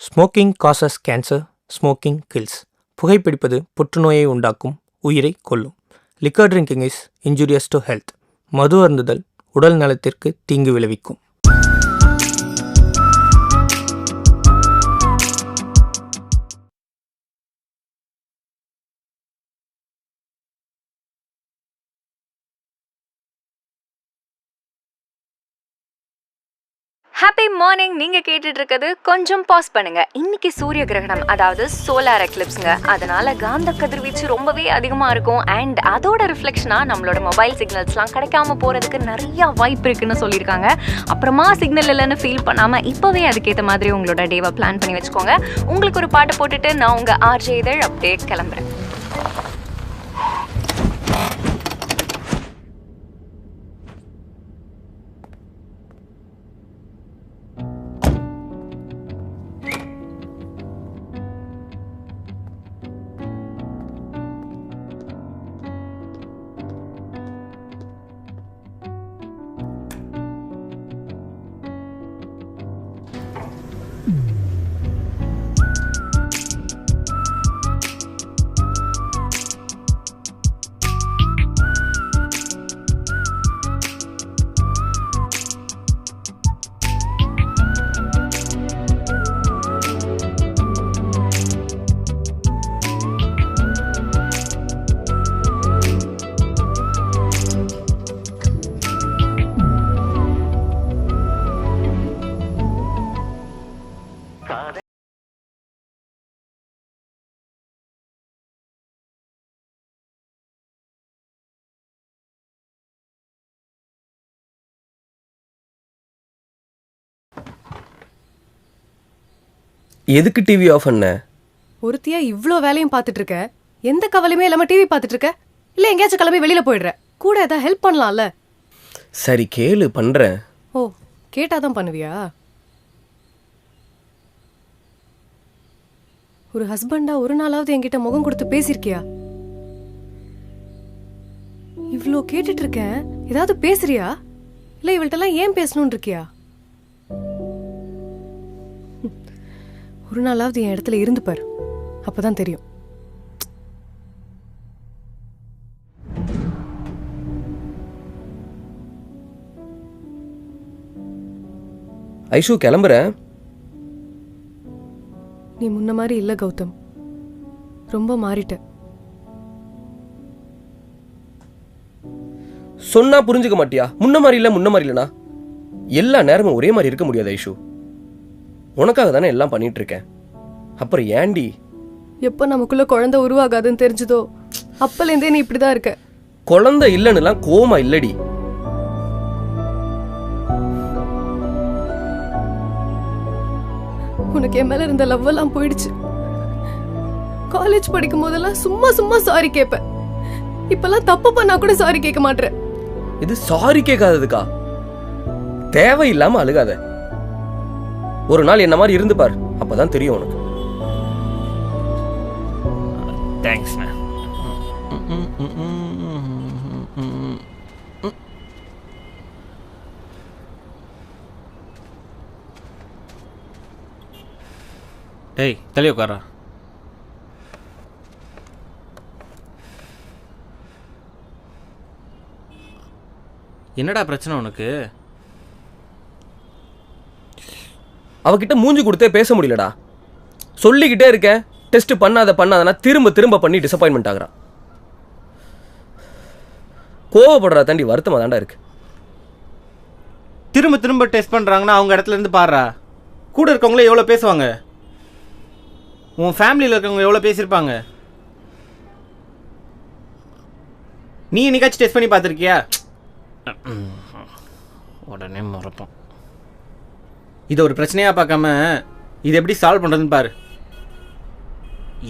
Smoking causes cancer, smoking kills. புகைப்பிடிப்பது புற்றுநோயை உண்டாக்கும், உயிரை கொல்லும். Liquor drinking is injurious to health. மது அருந்துதல் உடல் நலத்திற்கு தீங்கு விளைவிக்கும். Happy morning. நீங்கள் கேட்டுட்டு இருக்கிறது கொஞ்சம் பாஸ் பண்ணுங்க. இன்னைக்கு சூரிய கிரகணம், அதாவது சோலார் எக்லிப்ஸுங்க. அதனால காந்த கதிர்வீச்சு ரொம்பவே அதிகமாக இருக்கும். அண்ட் அதோட ரிஃப்ளெக்ஷனாக நம்மளோட மொபைல் சிக்னல்ஸ்லாம் கிடைக்காம போகிறதுக்கு நிறையா வாய்ப்பு இருக்குன்னு சொல்லியிருக்காங்க. அப்புறமா சிக்னல் இல்லைன்னு ஃபீல் பண்ணாமல் இப்போவே அதுக்கேற்ற மாதிரி உங்களோட டேவை பிளான் பண்ணி வச்சுக்கோங்க. உங்களுக்கு ஒரு பாட்டு போட்டுட்டு நான் உங்கள் ஆர்ஜே இதழ் அப்படியே கிளம்புறேன். எதுக்கு டிவி ஆஃப் பண்ண? ஒருத்தியா இவ்ளோ வேலையும் பார்த்துட்டு இருக்க, எந்த கவலையுமே இல்லாம டிவி பார்த்துட்டு இருக்க? இல்ல எங்கேயாச்சும் கிளம்பி வெளியில போயிடுற? கூட ஏதாவது ஹெல்ப் பண்ணலாம்ல? சரி கேளு, பண்றேன். ஓ, கேட்டாதான் பண்ணுவியா? ஒரு ஹஸ்பண்டா ஒரு நாளாவது என்கிட்ட முகம் கொடுத்து பேசிருக்கியா? இவ்ளோ கேட்டுட்டு இருக்கேன், ஏதாவது பேசுறியா? இல்ல இவள்கிட்ட ஏன் பேசணும்னு இருக்கியா? ஒரு நாளாவது என் இடத்துல இருந்து பாரு, அப்பதான் தெரியும். ஐஷு, கிளம்புறேன். நீ முன்ன மாதிரி இல்ல கௌதம், ரொம்ப மாறிட்ட. சொன்னா புரிஞ்சுக்க மாட்டியா? முன்ன மாதிரி இல்லனா எல்லா நேரமும் ஒரே மாதிரி இருக்க முடியாது ஐஷு. உனக்காக தானே எல்லாம் பண்ணிட்டு இருக்கேன். அப்புறம் ஏண்டி? எப்ப நமக்குள்ள குழந்தை உருவாகாதுன்னு தெரிஞ்சதோ அப்பல இருந்தே நீ இப்படிதான் இருக்க. குழந்தை இல்லைன்னு கோமா இல்லடி. உனக்கு என் மேல இருந்த லவ் எல்லாம் போயிடுச்சு. காலேஜ் படிக்கும் போதெல்லாம் சும்மா சும்மா சாரி கேப்ப. இப்பெல்லாம் தப்பு பண்ணா கூட சாரி கேட்க மாட்டேன். இது சாரி கேட்காததுக்கா? தேவையில்லாம அழுகாத. ஒரு நாள் என்ன மாதிரி இருந்து பார், அப்பதான் தெரியும் உனக்கு. தேங்க்ஸ். டேய், தள்ளி உட்காரா. என்னடா பிரச்சனை உனக்கு? அவகிட்ட மூஞ்சி கொடுத்தே பேச முடியலடா. சொல்லிக்கிட்டே இருக்கேன், டெஸ்ட் பண்ணாதனா திரும்ப திரும்ப பண்ணி டிசப்பாயின்மெண்ட் ஆகுறான். கோவப்படுறா தாண்டி வருத்தமா தாண்டா இருக்கு. திரும்ப திரும்ப டெஸ்ட் பண்ணுறாங்கன்னா அவங்க இடத்துல இருந்து பாடுறா. கூட இருக்கவங்களே எவ்வளோ பேசுவாங்க? உன் ஃபேமிலியில் இருக்கவங்க எவ்வளோ பேசியிருப்பாங்க? நீ என்னைக்காச்சும் டெஸ்ட் பண்ணி பார்த்துருக்கியா? உடனே மறப்போம். இதை ஒரு பிரச்சனையாக பார்க்காம இது எப்படி சால்வ் பண்ணுறதுன்னு பாரு.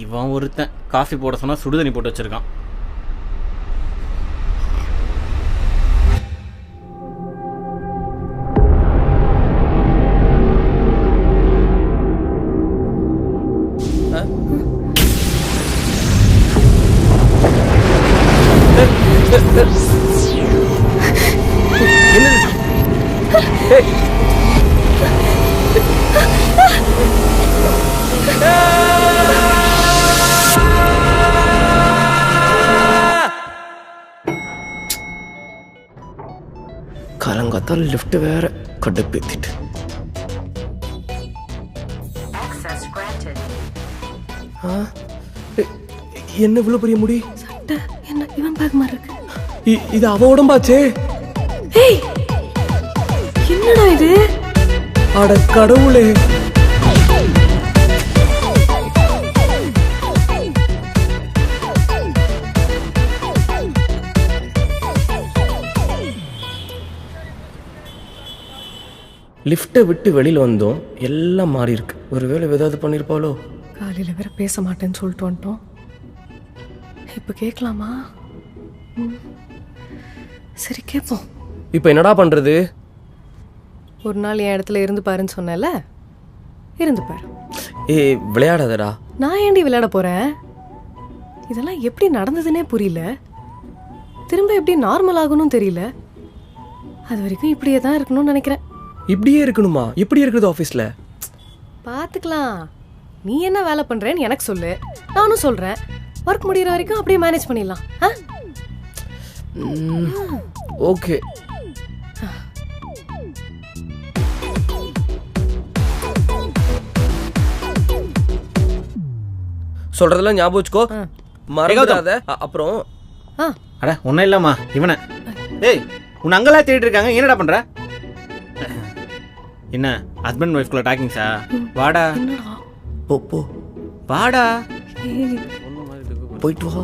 இவன் ஒருத்தன் காஃபி போட சொன்னால் சுடுதண்ணி போட்டு வச்சுருக்கான். என்னது? பார்த்தாலும் லிஃப்ட் வேற கடுப்பேத்திட்டு. என்ன இவ்வளவு பெரிய முடி? சட்டை என்ன இவன் பேக் மாதிரி இருக்கு. இது அவ உடம்பாச்சே. ஏய் என்னடா இது? அட கடவுளே. லிஃப்ட்டை விட்டு வெளியில் வந்தோம், எல்லாம் மாறி இருக்கு. ஒருவேளை ஏதாவது பண்ணியிருப்பாளோ? காலையில் வேற பேச மாட்டேன்னு சொல்லிட்டு வந்துட்டோம். இப்போ கேட்கலாமா? சரி கேட்போம். இப்போ என்னடா பண்ணுறது? ஒரு நாள் என் இடத்துல இருந்து பாருன்னு சொன்னேன்ல, இருந்து பாரு. விளையாடாதடா. நான் ஏண்டி விளையாட போகிறேன்? இதெல்லாம் எப்படி நடந்ததுன்னே புரியல. திரும்ப எப்படி நார்மல் ஆகணும்னு தெரியல. அது வரைக்கும் இப்படியே தான் இருக்கணும்னு நினைக்கிறேன். இப்படியே இருக்கணுமா? எப்படி இருக்குது ஆஃபீஸில்? பார்த்துக்கலாம். நீ என்ன வேலை பண்ணுறேன்னு எனக்கு சொல்லு, நானும் சொல்கிறேன். ஒர்க் முடிகிற வரைக்கும் அப்படியே மேனேஜ் பண்ணிடலாம். ஓகே. சொல்றதெல்லாம் ஞாபகம் வச்சுக்கோ, மறக்காத. அப்புறம் அட ஒன்றும் இல்லைம்மா, இவனை. ஏய் உன்னை அங்கெல்லாம் தேடிட்டு இருக்காங்க, என்னடா பண்ணுற? என்ன ஹஸ்பண்ட் ஒய்ஃப்குள்ள டாக்கிங்ஸா? வாடா போ போ, வாடா போயிட்டு வா.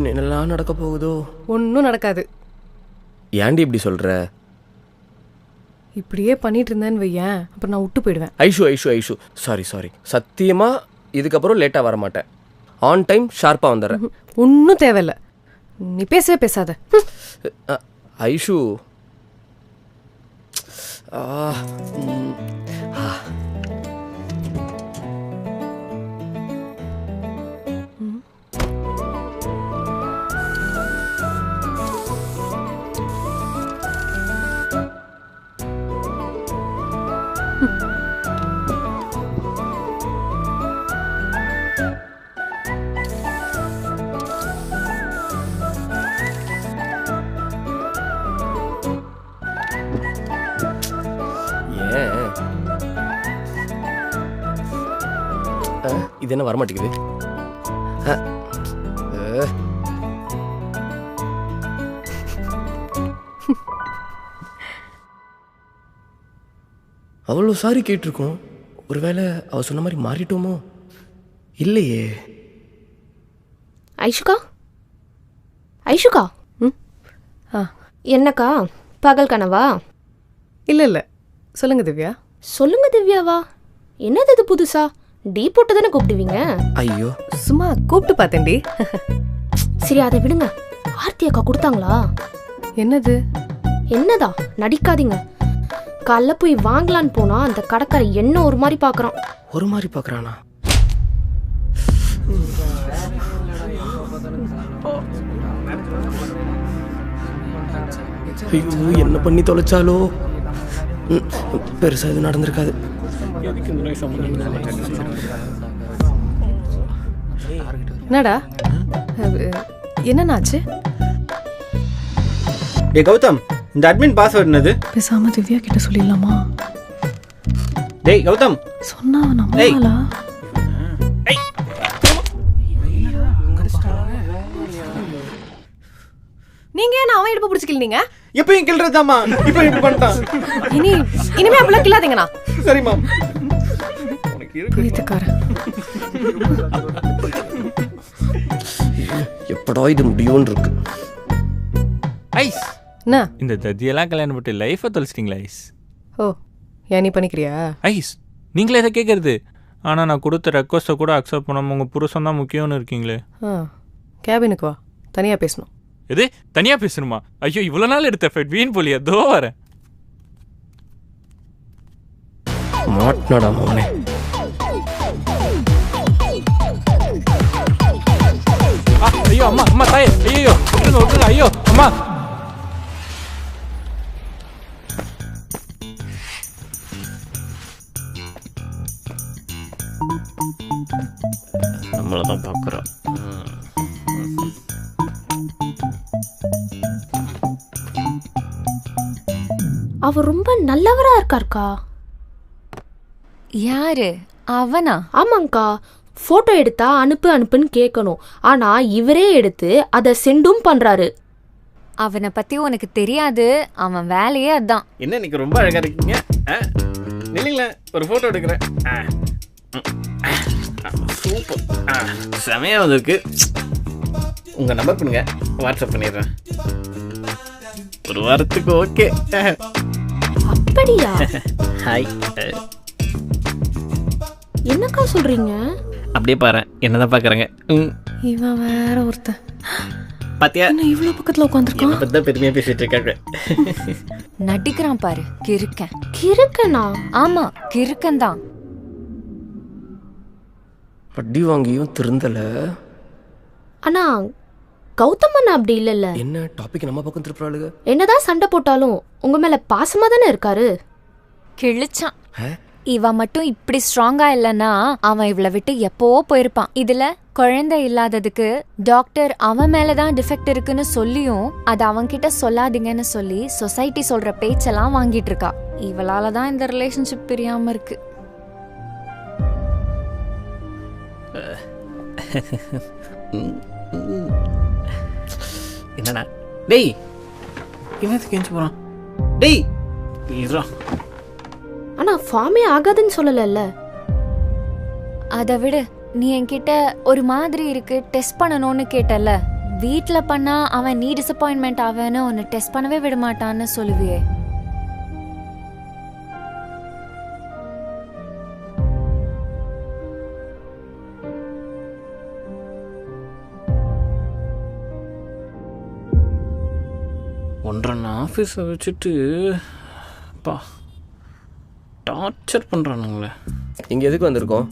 என்னெல்லாம் நடக்க போகுதோ? ஒன்றும் நடக்காது. ஏன்டி இப்படி சொல்ற? இப்படியே பண்ணிட்டு இருந்தேன்னு வையேன், அப்புறம் நான் விட்டு போயிடுவேன். Aishu Aishu Aishu, sorry sorry. சத்தியமா இதுக்கப்புறம் லேட்டாக வர மாட்டேன். ஆன் டைம் ஷார்ப்பாக வந்துடுறேன். ஒன்றும் தேவையில்லை, நீ பேசவே பேசாத. ஐஷு இது என்ன வரமாட்டேங்குது? அவ்வளோ சாரி கேட்டிருக்கோம். ஒருவேளை அவ சொன்ன மாதிரி மாறிட்டோமோ? இல்லையே. ஐஷுக்கா, ஐஷுக்கா, என்னக்கா பகல் கனவா? இல்லை இல்லை, சொல்லுங்க திவ்யா. சொல்லுங்க திவ்யாவா? என்னது இது புதுசா? டீ போட்டு தானே கூப்பிடுவீங்க? ஐயோ, சும்மா கூப்பிட்டு பார்த்தேன்டி. சரி அதை விடுங்க. ஆர்த்தி அக்கா கொடுத்தாங்களா? என்னது? என்னதா? நடிக்காதீங்க. காலைல போய் வாங்கலான்னு போனா அந்த கடைக்கார என்ன ஒரு மாதிரி பாக்குறான். ஒரு மாதிரி பாக்குறானா? ஐயோ, என்ன பண்ணி தொலைச்சாலோ? பெருசா இது நடந்திருக்காது. என்னடா என்னன்னாச்சு? டே கௌதம், இந்த அட்மின் பாஸ்வேர்ட் என்னது? பேசாம திவ்யா கிட்ட சொல்லிடலாமா? டேய் கௌதம், சொன்னா நம்மளா? நீங்க ஏன் அவன் இடுப்பு பிடிச்சிக்கல? நீங்க எப்பயும் கிள்றதாமா, இப்போ இப்படி பண்ணிட்டான். இனிமே அப்படிலாம் கிள்ளாதீங்கண்ணா. சரிம்மா. எப்படா இது முடியும்னு இருக்கு. ஐஸ், என்ன இந்த தத்தியெல்லாம் கல்யாணம் பண்ணி லைஃபை தொலைச்சிட்டிங்களா ஐஸ்? ஓ, ஏன் நீ பண்ணிக்கிறியா? ஐஸ், நீங்களே இதை கேட்குறது. ஆனால் நான் கொடுத்த ரெக்வஸ்ட்டை கூட அக்செப்ட் பண்ணாமல் உங்கள் புருஷன் தான் முக்கியம்னு இருக்கீங்களே. கேபினுக்கு வா, தனியாக பேசணும். எது தனியாக பேசணுமா? ஐயோ, இவ்வளோ நாள் எடுத்த எஃபெக்ட் வீண் போலியா? தோ வரேன். மாட்டினடா மோனே. ஐயோ அம்மா, அம்மா தாயே, ஐயோ விட்டுருங்க விட்டுருங்க, ஐயோ அம்மா. நம்மளை தான் பார்க்குறோம். அவர் ரொம்ப நல்லவரா இருக்காருக்கா. யாரு அவனா? ஆமாங்கக்கா, போட்டோ எடுத்தா அனுப்புன்னு கேட்கணும். ஆனா இவரே எடுத்து அதை சென்டும் பண்றாரு. அவனை பத்தி உனக்கு தெரியாது, அவன் வேலையே அதான். என்ன இன்னைக்கு ரொம்ப அழகா இருக்கீங்க. இல்லைங்களேன், ஒரு ஃபோட்டோ எடுக்கிறேன். சூப்பர், செமையாக வந்திருக்கு. உங்கள் நம்பர் பண்ணுங்க, வாட்ஸ்அப் பண்ணிடுறேன். ஒரு வாரத்துக்கு ஓகே. அப்படியா? ஹாய். என்னக்கா சொல்றீங்க? அப்படியே பாரு, என்னதான் பார்க்குறாங்க. இவன் வேற ஒருத்தன் பாத்தியா, என்ன இவ்வளவு பக்கத்துல உட்காந்துருக்கான்? பற்றி தான் பெருமையாக பேசிட்டு இருக்காங்க. நடிக்கிறான் பாரு, கிறுக்கன். கிறுக்கனா? ஆமா, கிறுக்கன் தான். அடி வாங்கியும் திருந்தல. ஆனா கௌதமன் அப்படி இல்லல்ல. என்ன டாபிக் நம்ம பக்கம் திருப்புறாளுங்க? என்னதான் சண்டை போட்டாலும் உங்க மேல பாசமா தானே இருக்காரு. கிழிச்சான். இவ மட்டும் இப்படி ஸ்ட்ராங்கா இல்லைன்னா அவன் இவளை விட்டு எப்பவோ போயிருப்பான். இதுல குழந்தை இல்லாததுக்கு டாக்டர் அவன் மேலதான் டிஃபெக்ட் இருக்குன்னு சொல்லியும் அது அவன்கிட்ட சொல்லாதீங்கன்னு சொல்லி சொசைட்டி சொல்ற பேச்செல்லாம் வாங்கிட்டு இருக்கா. இவளாலதான் இந்த ரிலேஷன்ஷிப் பிரியாம இருக்கு. என்னடா டேய், இவன் கெஞ்சு போகிறான். டேய் இதுதான். ஆனா ஃபார்மே ஆகாதுன்னு சொல்லல. அதை விடு, நீ என்கிட்ட ஒரு மாதிரி இருக்கு டெஸ்ட் பண்ணணும்னு கேட்டல. வீட்ல பண்ணா அவன் நீ டிசப்பாயின்மெண்ட் ஆவேன்னு உன்னை டெஸ்ட் பண்ணவே விட மாட்டான்னு சொல்லுவியே. ஒன்றரை ஆஃபீஸை வச்சுட்டு பா டார்ச்சர் பண்ணுறானுங்களே. இங்கே எதுக்கு வந்திருக்கோம்?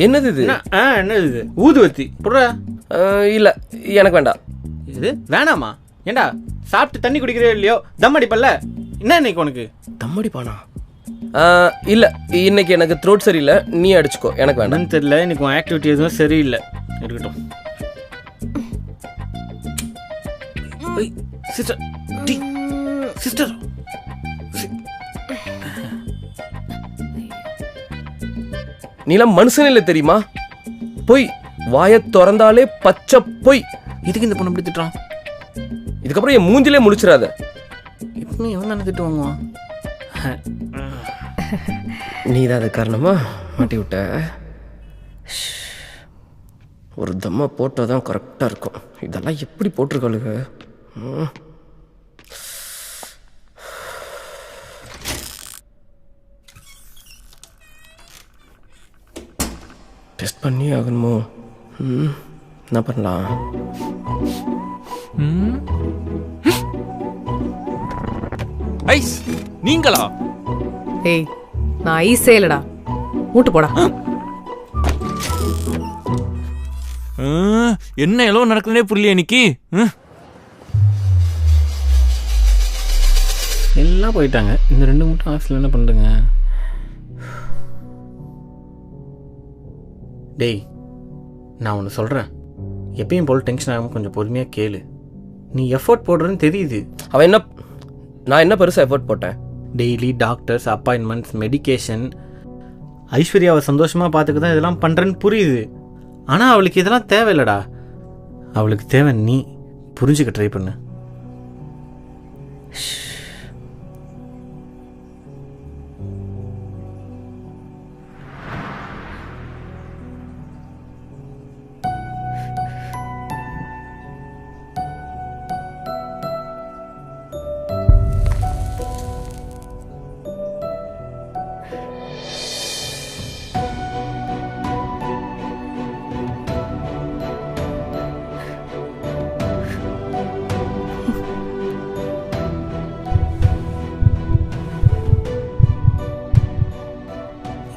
என்னது இது? என்னது இது? ஊதுவத்தி புடுறா. இல்லை, எனக்கு வேண்டாம். இது வேணாமா? ஏண்டா சாப்பிட்டு தண்ணி குடிக்கிறே இல்லையோ, தம் அடிப்பல்ல. என்ன இன்னைக்கு உனக்கு தம்மடிப்பானா? இல்லை, இன்னைக்கு எனக்கு த்ரோட் சரியில்லை, நீ அடிச்சுக்கோ, எனக்கு வேண்டாம். தெரியல, இன்னைக்கு உன் ஆக்டிவிட்டி எதுவும் சரியில்லை. இருக்கட்டும். சிஸ்டர், சிஸ்டர், நீலாம் மனுஷன் இல்லை தெரியுமா? பொய் வாயை திறந்தாலே பச்சை பொய். இதுக்கு இந்த பொண்ணு எப்படி திட்டுறான்? இதுக்கப்புறம் என் மூஞ்சிலே முழிச்சிடாத. இப்போ எவன் தானே திட்டு வாங்குவான்? நீ தான் அது காரணமா மாட்டி விட்ட. ஒரு தம்மா போட்டால் தான் கரெக்டாக இருக்கும். இதெல்லாம் எப்படி போட்டிருக்காளுங்க? டெஸ்ட் பண்ணி ஆகணுமோ? என்ன பண்ணலாம்? ஐஸ் நீங்களா? ஏய், நான் ஐஸே இல்லடா, மூட்டு போடா. என்ன எவ்வளோ நடக்குதுன்னே புரியல இன்னைக்கு. எல்லாம் போயிட்டாங்க, இந்த ரெண்டு மட்டும் ஆஃபீஸில் என்ன பண்ணுறங்க? டேய், நான் ஒன்று சொல்கிறேன், எப்பயும் போல் டென்ஷன் ஆகாமல் கொஞ்சம் பொறுமையாக கேளு. நீ எஃபோர்ட் போடுறேன்னு தெரியுது. அவன் என்ன, நான் என்ன பெருசாக எஃபோர்ட் போட்டேன்? டெய்லி டாக்டர்ஸ், அப்பாயின்மெண்ட்ஸ், மெடிக்கேஷன், ஐஸ்வர்யாவை சந்தோஷமாக பார்த்துக்க தான் இதெல்லாம் பண்ணுறேன்னு புரியுது. ஆனால் அவளுக்கு இதெல்லாம் தேவையில்லடா. அவளுக்கு தேவை நீ. புரிஞ்சுக்க ட்ரை பண்ணு.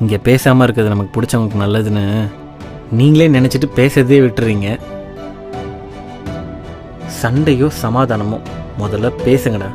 இங்கே பேசாமல் இருக்கிறது நமக்கு பிடிச்சவங்களுக்கு நல்லதுன்னு நீங்களே நினச்சிட்டு பேசுறதே விட்டுறீங்க. சண்டையோ சமாதானமோ முதல்ல பேசுங்கடா.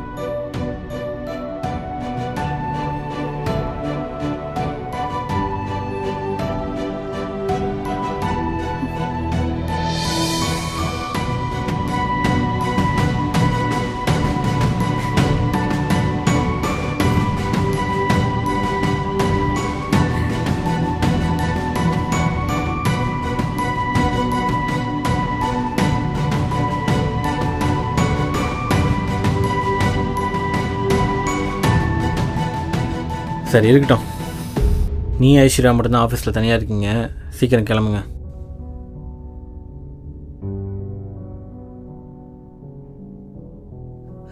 சரி இருக்கட்டும். நீ ஐஸ்வர்யா மட்டும்தான் ஆஃபீஸில் தனியாக இருக்கீங்க, சீக்கிரம் கிளம்புங்க.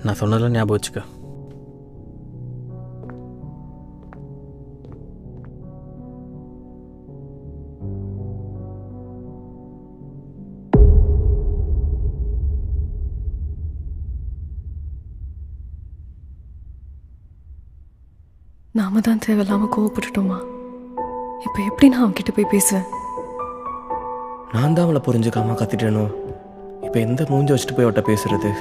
நான் சொன்னதெல்லாம் ஞாபகம் வச்சுக்க. நாம தான் தேவையில்லாம கோவப்பட்டுட்டோமா? இப்போ எப்படி நான் அவன்கிட்ட போய் பேசுவேன்? நான் தான் அவளை புரிஞ்சுக்காம கத்திட்டேனோ? இப்போ எந்த மூஞ்சி வச்சுட்டு போய் அவட்ட பேசுறது?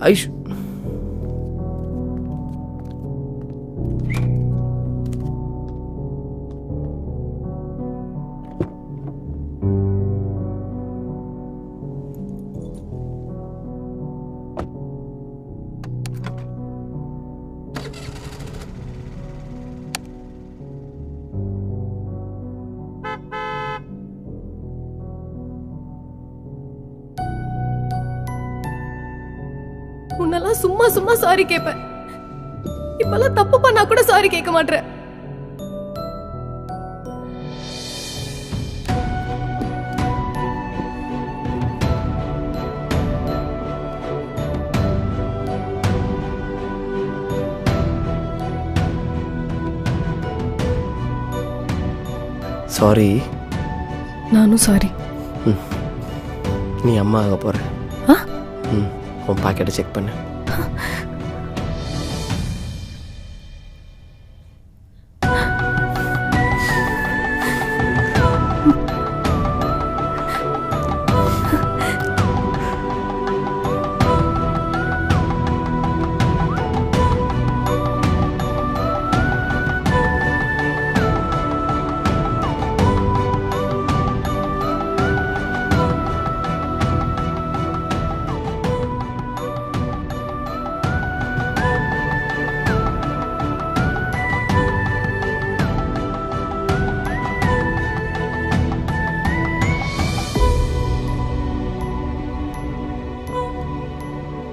ஐஷ், முன்னெல்லாம் சும்மா சும்மா சாரி கேட்பேன், இப்பெல்லாம் தப்பு பண்ணா கூட சாரி கேட்க மாட்டேன். சாரி. நானும் சாரி. நீ அம்மா ஆக போற. ஆ? உன் பாக்கெட்டை செக் பண்ணு.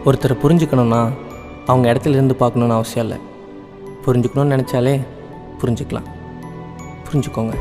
ஒருத்தரை புரிஞ்சுக்கணுன்னா அவங்க இடத்துல இருந்து பார்க்கணுன்னு அவசியம் இல்லை. புரிஞ்சுக்கணும்னு நினச்சாலே புரிஞ்சுக்கலாம். புரிஞ்சுக்கோங்க.